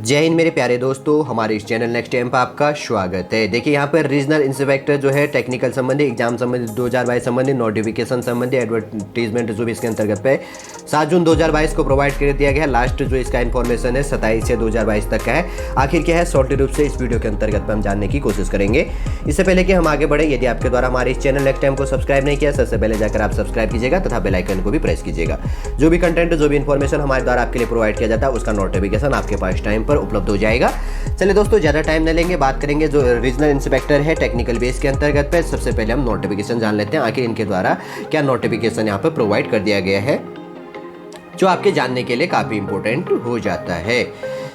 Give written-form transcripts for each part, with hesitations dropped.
जय हिंद मेरे प्यारे दोस्तों, हमारे इस चैनल नेक्स्ट टाइम पर आपका स्वागत है। देखिए यहाँ पर रीजनल इंस्पेक्टर जो है टेक्निकल संबंधी, एग्जाम संबंधी 2022 संबंधी, नोटिफिकेशन संबंधी, एडवर्टीजमेंट जो भी इसके अंतर्गत पे 7 जून 2022 को प्रोवाइड कर दिया गया है। लास्ट जो इसका इन्फॉर्मेशन है 27 से 2022 तक का है। आखिर क्या है शॉर्ट रूप से इस वीडियो के अंतर्गत पर हम जानने की कोशिश करेंगे। इससे पहले कि हम आगे बढ़े, यदि आपके द्वारा हमारे इस चैनल नेक्स्ट टाइम को सब्सक्राइब नहीं किया, सबसे पहले जाकर आप सब्सक्राइब कीजिएगा तथा बेल आइकन को भी प्रेस कीजिएगा। जो भी कंटेंट, जो भी इन्फॉर्मेशन हमारे द्वारा आपके लिए प्रोवाइड किया जाता है उसका नोटिफिकेशन आपके पास टाइम पर उपलब्ध हो जाएगा। चलिए दोस्तों, ज़्यादा टाइम न लेंगे, बात करेंगे जो रीजनल इंस्पेक्टर है टेक्निकल बेस के अंतर्गत पे। सबसे पहले हम नोटिफिकेशन जान लेते हैं, आखिर इनके द्वारा क्या नोटिफिकेशन यहाँ पर प्रोवाइड कर दिया गया है, जो आपके जानने के लिए काफ़ी इंपॉर्टेंट हो जाता है।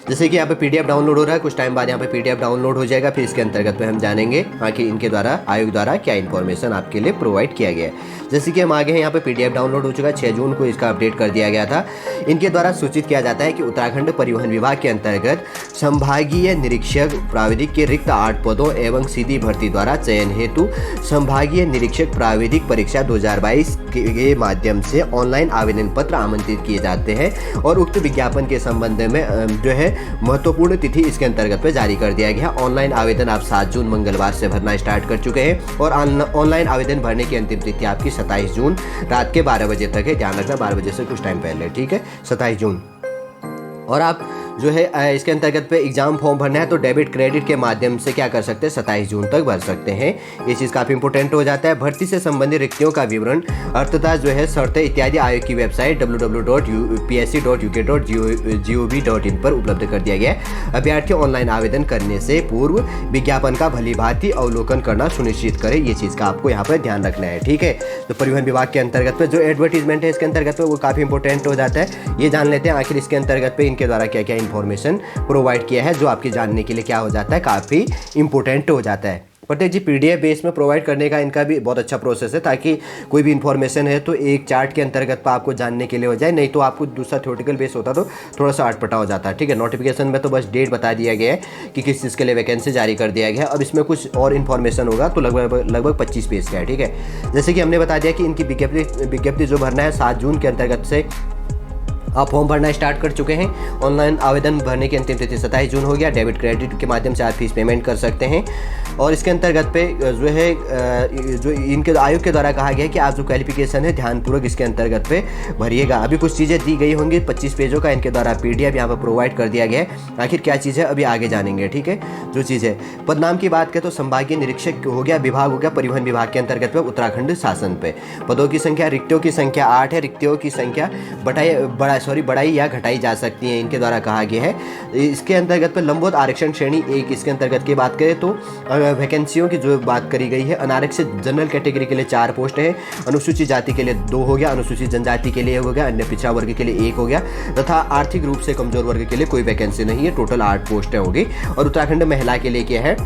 जैसे कि यहाँ पे पीडीएफ डाउनलोड हो रहा है, कुछ टाइम बाद यहाँ पे पीडीएफ डाउनलोड हो जाएगा। फिर इसके अंतर्गत में हम जानेंगे आखिर इनके द्वारा, आयोग द्वारा क्या इन्फॉर्मेशन आपके लिए प्रोवाइड किया गया है। जैसे कि हम आगे हैं, यहाँ पे पीडीएफ डाउनलोड हो चुका है, 6 जून को इसका अपडेट कर दिया गया था। इनके द्वारा सूचित किया जाता है कि उत्तराखंड परिवहन विभाग के अंतर्गत संभागीय निरीक्षक प्राविधिक के रिक्त 8 पदों एवं सीधी भर्ती द्वारा चयन हेतु संभागीय निरीक्षक प्राविधिक परीक्षा 2022 के माध्यम से ऑनलाइन आवेदन पत्र आमंत्रित किए जाते हैं और उक्त विज्ञापन के संबंध में जो है महत्वपूर्ण तिथि इसके अंतर्गत पे जारी कर दिया गया। ऑनलाइन आवेदन आप 7 जून मंगलवार से भरना स्टार्ट कर चुके हैं और ऑनलाइन आवेदन भरने की अंतिम तिथि आपकी 27 जून रात के 12 बजे तक है। ध्यान रखना, 12 बजे से कुछ टाइम पहले, ठीक है, 27 जून। और आप जो है इसके अंतर्गत पे एग्जाम फॉर्म भरना है तो डेबिट क्रेडिट के माध्यम से क्या कर सकते हैं, 27 जून तक भर सकते हैं। ये चीज़ काफ़ी इंपॉर्टेंट हो जाता है। भर्ती से संबंधित रिक्तियों का विवरण, अर्थता जो है शर्तें इत्यादि आयोग की वेबसाइट www.upsc.uk.gov.in पर उपलब्ध कर दिया गया है। अभ्यर्थी ऑनलाइन आवेदन करने से पूर्व विज्ञापन का भलीभांति अवलोकन करना सुनिश्चित करें। ये चीज़ का आपको यहाँ पर ध्यान रखना है, ठीक है। तो परिवहन विभाग के अंतर्गत पे जो एडवर्टीजमेंट है इसके अंतर्गत पे वो काफ़ी इंपॉर्टेंट हो जाता है। ये जान लेते हैं आखिर इसके अंतर्गत पे इनके द्वारा क्या क्या इन्फॉर्मेशन प्रोवाइड किया है, जो आपके जानने के लिए क्या हो जाता है, काफ़ी इंपॉर्टेंट हो जाता है। प्रत्येक जी पीडीएफ बेस में प्रोवाइड करने का इनका भी बहुत अच्छा प्रोसेस है, ताकि कोई भी इन्फॉर्मेशन है तो एक चार्ट के अंतर्गत पर आपको जानने के लिए हो जाए। नहीं तो आपको दूसरा थ्योरेटिकल बेस होता तो थोड़ा सा अटपटा हो जाता है, ठीक है। नोटिफिकेशन में तो बस डेट बता दिया गया है कि किस चीज़ के लिए वैकेंसी जारी कर दिया गया है। अब इसमें कुछ और इन्फॉर्मेशन होगा तो लगभग 25 पेज का है, ठीक है। जैसे कि हमने बता दिया कि इनकी विज्ञप्ति जो भरना है 7 जून के अंतर्गत से आप फॉर्म भरना स्टार्ट कर चुके हैं। ऑनलाइन आवेदन भरने की अंतिम तिथि 27 जून हो गया। डेबिट क्रेडिट के माध्यम से आप फीस पेमेंट कर सकते हैं। और इसके अंतर्गत पे जो है जो इनके आयोग के द्वारा कहा गया है कि आप जो क्वालिफिकेशन है ध्यानपूर्वक इसके अंतर्गत पे भरिएगा। अभी कुछ चीज़ें दी गई होंगी, 25 पेजों का इनके द्वारा पीडीएफ यहाँ पर प्रोवाइड कर दिया गया है। आखिर क्या चीज़ है अभी आगे जानेंगे, ठीक है। जो चीज़ है पद नाम की बात करें तो संभागीय निरीक्षक हो गया, विभाग हो गया परिवहन विभाग के अंतर्गत पे उत्तराखंड शासन पे। पदों की संख्या, रिक्तियों की संख्या 8 है। रिक्तियों की संख्या बढ़ाई या घटाई जा सकती है, इनके द्वारा कहा गया है। इसके अंतर्गत पर लंबवत आरक्षण श्रेणी 1 इसके अंतर्गत की बात करें तो वैकेंसियों की जो बात करी गई है, अनारक्षित जनरल कैटेगरी के लिए 4 पोस्ट है, अनुसूचित जाति के लिए 2 हो गया, अनुसूचित जनजाति के लिए 1 हो गया, अन्य पिछड़ा वर्ग के लिए 1 हो गया तथा आर्थिक रूप से कमजोर वर्ग के लिए कोई वैकेंसी नहीं है। टोटल 8 पोस्टें होगी। और उत्तराखंड महिला के लिए क्या है,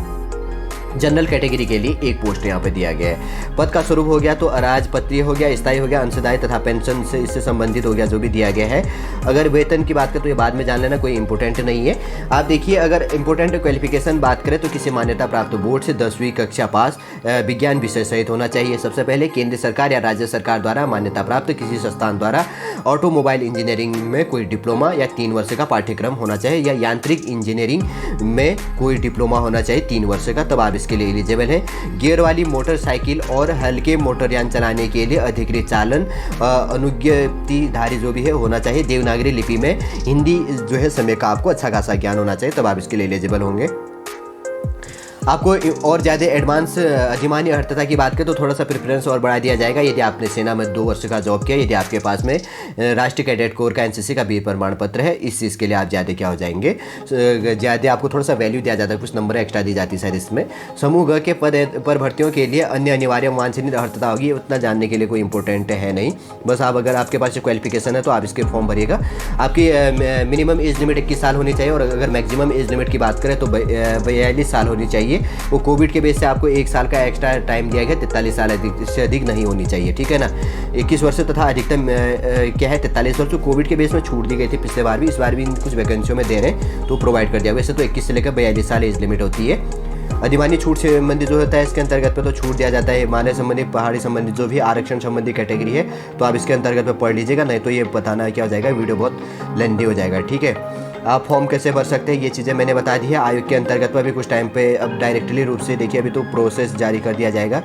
जनरल कैटेगरी के लिए 1 पोस्ट यहाँ पे दिया गया है। पद का स्वरूप हो गया तो अराजपत्रीय हो गया, स्थायी हो गया, अंशदायी तथा पेंशन से इससे संबंधित हो गया जो भी दिया गया है। अगर वेतन की बात करें तो ये बाद में जान लेना, कोई इंपॉर्टेंट नहीं है। आप देखिए, अगर इंपॉर्टेंट क्वालिफिकेशन बात करें तो किसी मान्यता प्राप्त बोर्ड से 10वीं कक्षा पास विज्ञान विषय सहित होना चाहिए। सबसे पहले केंद्र सरकार या राज्य सरकार द्वारा मान्यता प्राप्त किसी संस्थान द्वारा ऑटोमोबाइल इंजीनियरिंग में कोई डिप्लोमा या 3 वर्ष का पाठ्यक्रम होना चाहिए, या यांत्रिक इंजीनियरिंग में कोई डिप्लोमा होना चाहिए 3 वर्ष का, तब आप इसके लिए एलिजिबल है। गियर वाली मोटरसाइकिल और हल्के मोटरयान चलाने के लिए अधिकृत चालन अनुज्ञप्तिधारी जो भी है होना चाहिए। देवनागरी लिपि में हिंदी जो है समय का आपको अच्छा खासा ज्ञान होना चाहिए, तब आप इसके लिए एलिजिबल होंगे। आपको और ज़्यादा एडवांस अधिमान्य अर्थता की बात करें तो थोड़ा सा प्रेफरेंस और बढ़ा दिया जाएगा यदि आपने सेना में 2 वर्ष का जॉब किया, यदि आपके पास में राष्ट्रीय कैडेट कोर का एनसीसी का वीर प्रमाण पत्र है। इस चीज़ के लिए आप ज़्यादा क्या हो जाएंगे, ज़्यादा आपको थोड़ा सा वैल्यू दिया जाता है, कुछ नंबर एक्स्ट्रा दी जाती है शायद इसमें। समूह ग के पद पर भर्तियों के लिए अन्य अनिवार्य वांछनीय अर्थता होगी, उतना जानने के लिए कोई इंपॉर्टेंट है नहीं। बस आप अगर आपके पास क्वालिफिकेशन है तो आप इसके फॉर्म भरिएगा। आपकी मिनिमम एज लिमिट 21 साल होनी चाहिए और अगर मैक्सिमम एज लिमिट की बात करें तो 42 साल होनी चाहिए। वो कोविड के बेस से आपको 1 साल का एक्स्ट्रा टाइम दिया गया, 43 साल से अधिक नहीं होनी चाहिए, ठीक है ना। 21 वर्ष तथा अधिकतम क्या है 43 वर्ष। कोविड के बेस में छूट दी गई थी पिछले बार भी, इस बार भी कुछ वैकेंसियों में दे रहे हैं तो प्रोवाइड कर दिया। वैसे तो 21 से लेकर 42 साल एज लिमिट होती है। अधिमान्य छूट से संबंधित जो होता है इसके अंतर्गत पे तो छूट दिया जाता है। हिमालय संबंधी, पहाड़ी संबंधी जो भी आरक्षण संबंधी कैटेगरी है तो आप इसके अंतर्गत पे पढ़ लीजिएगा, नहीं तो ये बताना क्या हो जाएगा, वीडियो बहुत लेंथी हो जाएगा, ठीक है। आप फॉर्म कैसे भर सकते हैं ये चीज़ें मैंने बता दी है। आयोग के अंतर्गत में भी कुछ टाइम पे अब डायरेक्टली रूप से देखिए अभी तो प्रोसेस जारी कर दिया जाएगा।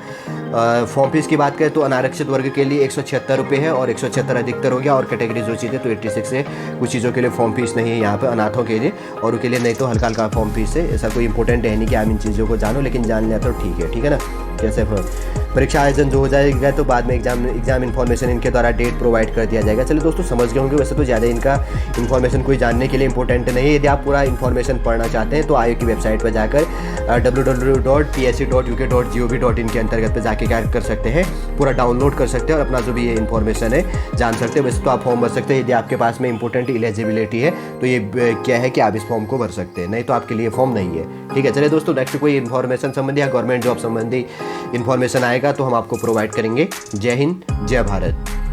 फॉर्म फीस की बात करें तो अनारक्षित वर्ग के लिए 176 रुपये है और 176 अधिकतर हो गया, और कैटेगरी जो चीज़ें तो 86 है। कुछ चीज़ों के लिए फॉर्म फीस नहीं है यहाँ पे, अनाथों के लिए, और उनके लिए नहीं तो हल्का हल्का फॉर्म फीस है। ऐसा कोई इंपॉर्टेंट है नहीं कि आप इन चीज़ों को जानो, लेकिन जान लिया तो ठीक है ना। कैसे परीक्षा आयोजन जो हो जाएगा तो बाद में एग्जाम इन्फॉर्मेशन इनके द्वारा डेट प्रोवाइड कर दिया जाएगा। चलिए दोस्तों समझ गए होंगे, वैसे तो ज़्यादा इनका इन्फॉर्मेशन कोई जानने के लिए इंपॉर्टेंट नहीं है। यदि आप पूरा इन्फॉर्मेशन पढ़ना चाहते हैं तो आयोग की वेबसाइट पर जाकर www.psc.uk.gov.in के अंतर्गत पर जाके क्या कर सकते हैं, पूरा डाउनलोड कर सकते हैं और अपना जो भी ये इन्फॉर्मेशन है जान सकते हैं। वैसे तो आप फॉर्म भर सकते हैं, यदि आपके पास में इंपॉर्टेंट एलिजिबिलिटी है तो ये क्या है कि आप इस फॉर्म को भर सकते हैं, नहीं तो आपके लिए फॉर्म नहीं है। ठीक है, चलिए दोस्तों नेक्स्ट कोई इन्फॉर्मेशन संबंधी या गवर्नमेंट जॉब संबंधी इन्फॉर्मेशन आएगा तो हम आपको प्रोवाइड करेंगे। जय हिंद, जय भारत।